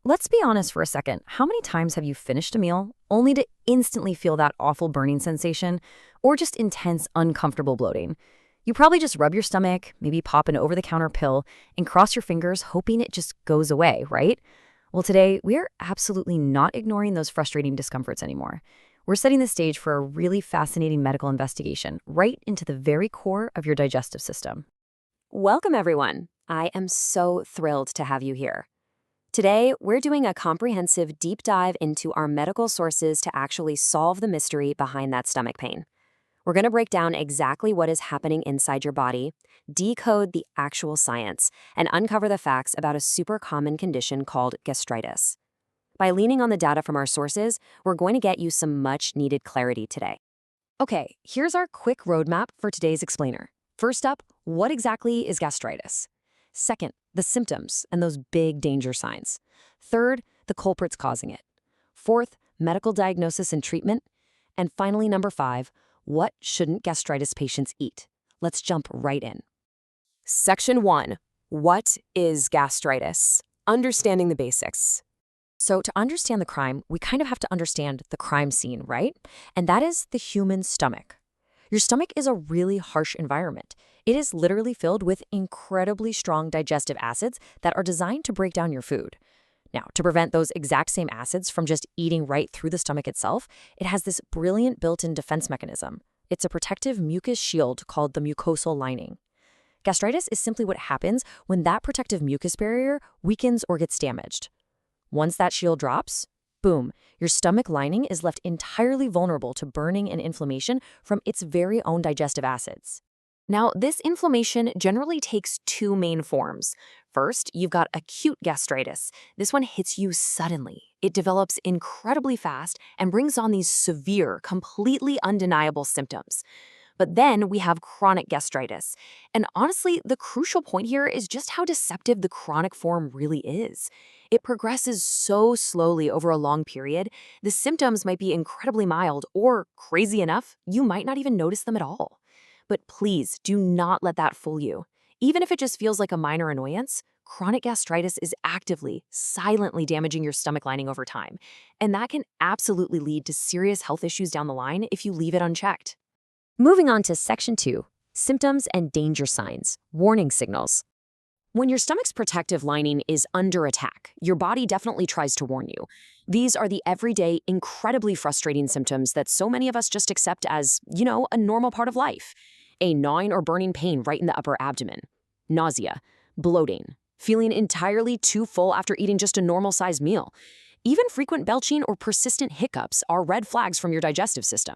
Let's be honest for a second. How many times have you finished a meal only to instantly feel that awful burning sensation or just intense, uncomfortable bloating? You probably just rub your stomach, maybe pop an over-the-counter pill, and cross your fingers hoping it just goes away, right? Well, today, we are absolutely not ignoring those frustrating discomforts anymore. We're setting the stage for a really fascinating medical investigation right into the very core of your digestive system. Welcome, everyone. I am so thrilled to have you here. Today, we're doing a comprehensive deep dive into our medical sources to actually solve the mystery behind that stomach pain. We're going to break down exactly what is happening inside your body, decode the actual science, and uncover the facts about a super common condition called gastritis. By leaning on the data from our sources, we're going to get you some much-needed clarity today. Okay, here's our quick roadmap for today's explainer. First up, what exactly is gastritis? Second, the symptoms and those big danger signs. Third, the culprits causing it. Fourth, medical diagnosis and treatment. And finally, number 5, what shouldn't gastritis patients eat? Let's jump right in. Section 1. What is gastritis? Understanding the basics. So to understand the crime, we kind of have to understand the crime scene, right? And that is the human stomach. Your stomach is a really harsh environment. It is literally filled with incredibly strong digestive acids that are designed to break down your food. Now, to prevent those exact same acids from just eating right through the stomach itself, it has this brilliant built-in defense mechanism. It's a protective mucus shield called the mucosal lining. Gastritis is simply what happens when that protective mucus barrier weakens or gets damaged. Once that shield drops, boom, your stomach lining is left entirely vulnerable to burning and inflammation from its very own digestive acids. Now, this inflammation generally takes 2 main forms. First, you've got acute gastritis. This one hits you suddenly. It develops incredibly fast and brings on these severe, completely undeniable symptoms. But then we have chronic gastritis. And honestly, the crucial point here is just how deceptive the chronic form really is. It progresses so slowly over a long period, the symptoms might be incredibly mild, or crazy enough, you might not even notice them at all. But please do not let that fool you. Even if it just feels like a minor annoyance, chronic gastritis is actively, silently damaging your stomach lining over time. And that can absolutely lead to serious health issues down the line if you leave it unchecked. Moving on to Section 2, symptoms and danger signs, warning signals. When your stomach's protective lining is under attack, your body definitely tries to warn you. These are the everyday, incredibly frustrating symptoms that so many of us just accept as, a normal part of life. A gnawing or burning pain right in the upper abdomen, nausea, bloating, feeling entirely too full after eating just a normal-sized meal. Even frequent belching or persistent hiccups are red flags from your digestive system.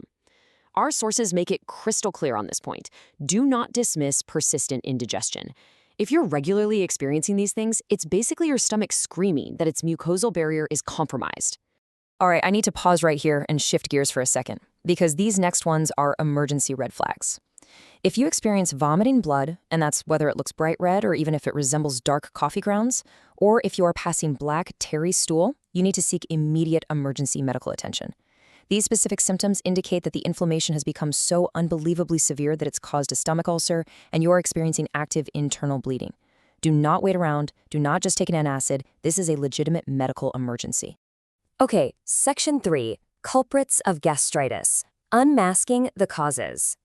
Our sources make it crystal clear on this point. Do not dismiss persistent indigestion. If you're regularly experiencing these things, it's basically your stomach screaming that its mucosal barrier is compromised. All right, I need to pause right here and shift gears for a second, because these next ones are emergency red flags. If you experience vomiting blood, and that's whether it looks bright red or even if it resembles dark coffee grounds, or if you are passing black tarry stool, you need to seek immediate emergency medical attention. These specific symptoms indicate that the inflammation has become so unbelievably severe that it's caused a stomach ulcer, and you're experiencing active internal bleeding. Do not wait around. Do not just take an antacid. This is a legitimate medical emergency. Okay, Section 3, culprits of gastritis. Unmasking the causes.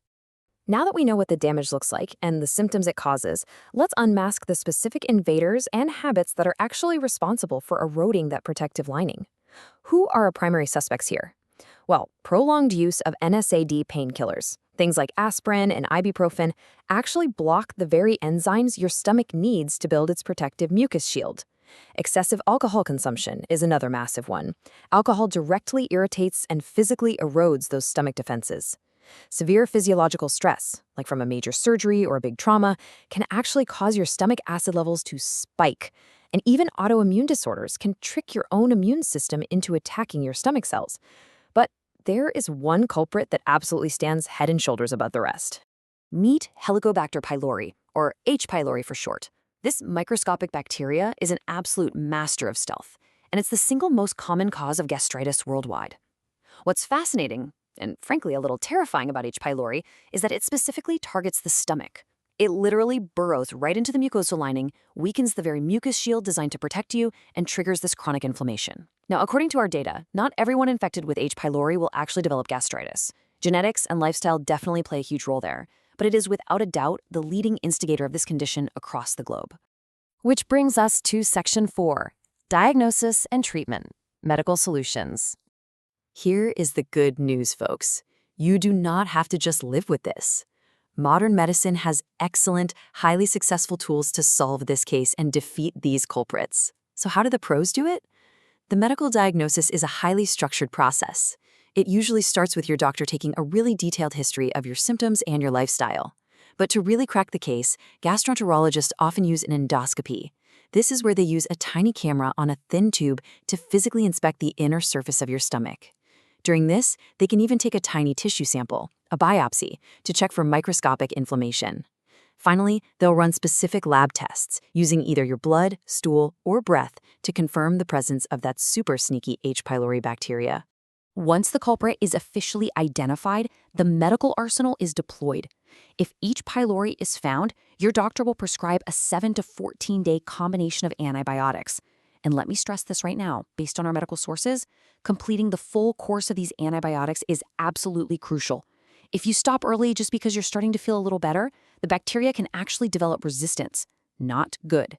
Now that we know what the damage looks like and the symptoms it causes, let's unmask the specific invaders and habits that are actually responsible for eroding that protective lining. Who are our primary suspects here? Well, prolonged use of NSAID painkillers, things like aspirin and ibuprofen, actually block the very enzymes your stomach needs to build its protective mucus shield. Excessive alcohol consumption is another massive one. Alcohol directly irritates and physically erodes those stomach defenses. Severe physiological stress, like from a major surgery or a big trauma, can actually cause your stomach acid levels to spike. And even autoimmune disorders can trick your own immune system into attacking your stomach cells. But there is one culprit that absolutely stands head and shoulders above the rest. Meet Helicobacter pylori, or H. pylori for short. This microscopic bacteria is an absolute master of stealth, and it's the single most common cause of gastritis worldwide. What's fascinating, and frankly a little terrifying about H. pylori, is that it specifically targets the stomach. It literally burrows right into the mucosal lining, weakens the very mucus shield designed to protect you, and triggers this chronic inflammation. Now, according to our data, not everyone infected with H. pylori will actually develop gastritis. Genetics and lifestyle definitely play a huge role there, but it is without a doubt the leading instigator of this condition across the globe. Which brings us to Section 4, Diagnosis and Treatment, Medical Solutions. Here is the good news, folks. You do not have to just live with this. Modern medicine has excellent, highly successful tools to solve this case and defeat these culprits. So how do the pros do it? The medical diagnosis is a highly structured process. It usually starts with your doctor taking a really detailed history of your symptoms and your lifestyle. But to really crack the case, gastroenterologists often use an endoscopy. This is where they use a tiny camera on a thin tube to physically inspect the inner surface of your stomach. During this, they can even take a tiny tissue sample, a biopsy, to check for microscopic inflammation. Finally, they'll run specific lab tests using either your blood, stool, or breath to confirm the presence of that super sneaky H. pylori bacteria. Once the culprit is officially identified, the medical arsenal is deployed. If H. pylori is found, your doctor will prescribe a 7 to 14-day combination of antibiotics. And let me stress this right now, based on our medical sources, completing the full course of these antibiotics is absolutely crucial. If you stop early just because you're starting to feel a little better, the bacteria can actually develop resistance. Not good.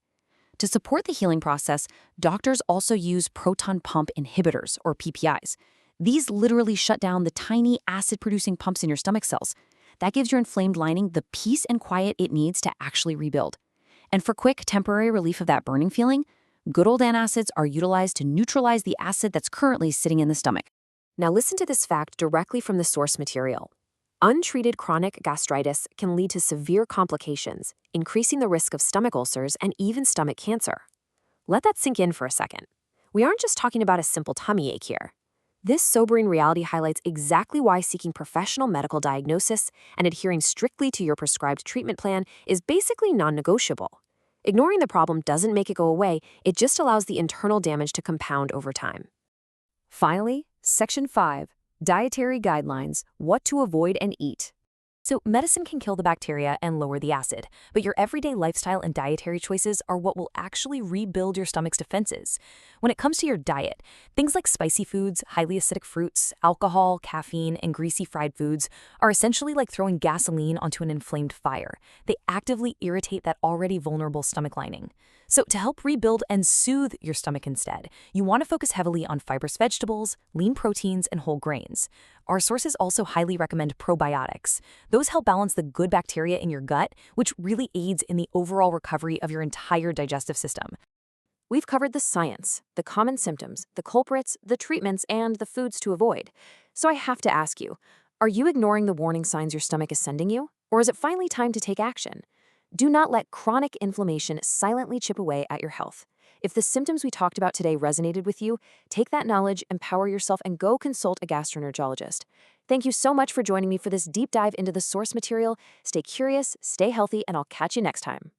To support the healing process, doctors also use proton pump inhibitors, or PPIs. These literally shut down the tiny acid-producing pumps in your stomach cells. That gives your inflamed lining the peace and quiet it needs to actually rebuild. And for quick, temporary relief of that burning feeling, good old antacids are utilized to neutralize the acid that's currently sitting in the stomach. Now listen to this fact directly from the source material. Untreated chronic gastritis can lead to severe complications, increasing the risk of stomach ulcers and even stomach cancer. Let that sink in for a second. We aren't just talking about a simple tummy ache here. This sobering reality highlights exactly why seeking professional medical diagnosis and adhering strictly to your prescribed treatment plan is basically non-negotiable. Ignoring the problem doesn't make it go away, it just allows the internal damage to compound over time. Finally, Section 5, Dietary Guidelines, What to Avoid and Eat. So medicine can kill the bacteria and lower the acid, but your everyday lifestyle and dietary choices are what will actually rebuild your stomach's defenses. When it comes to your diet, things like spicy foods, highly acidic fruits, alcohol, caffeine, and greasy fried foods are essentially like throwing gasoline onto an inflamed fire. They actively irritate that already vulnerable stomach lining. So to help rebuild and soothe your stomach instead, you want to focus heavily on fibrous vegetables, lean proteins, and whole grains. Our sources also highly recommend probiotics. Those help balance the good bacteria in your gut, which really aids in the overall recovery of your entire digestive system. We've covered the science, the common symptoms, the culprits, the treatments, and the foods to avoid. So I have to ask you, are you ignoring the warning signs your stomach is sending you? Or is it finally time to take action? Do not let chronic inflammation silently chip away at your health. If the symptoms we talked about today resonated with you, take that knowledge, empower yourself, and go consult a gastroenterologist. Thank you so much for joining me for this deep dive into the source material. Stay curious, stay healthy, and I'll catch you next time.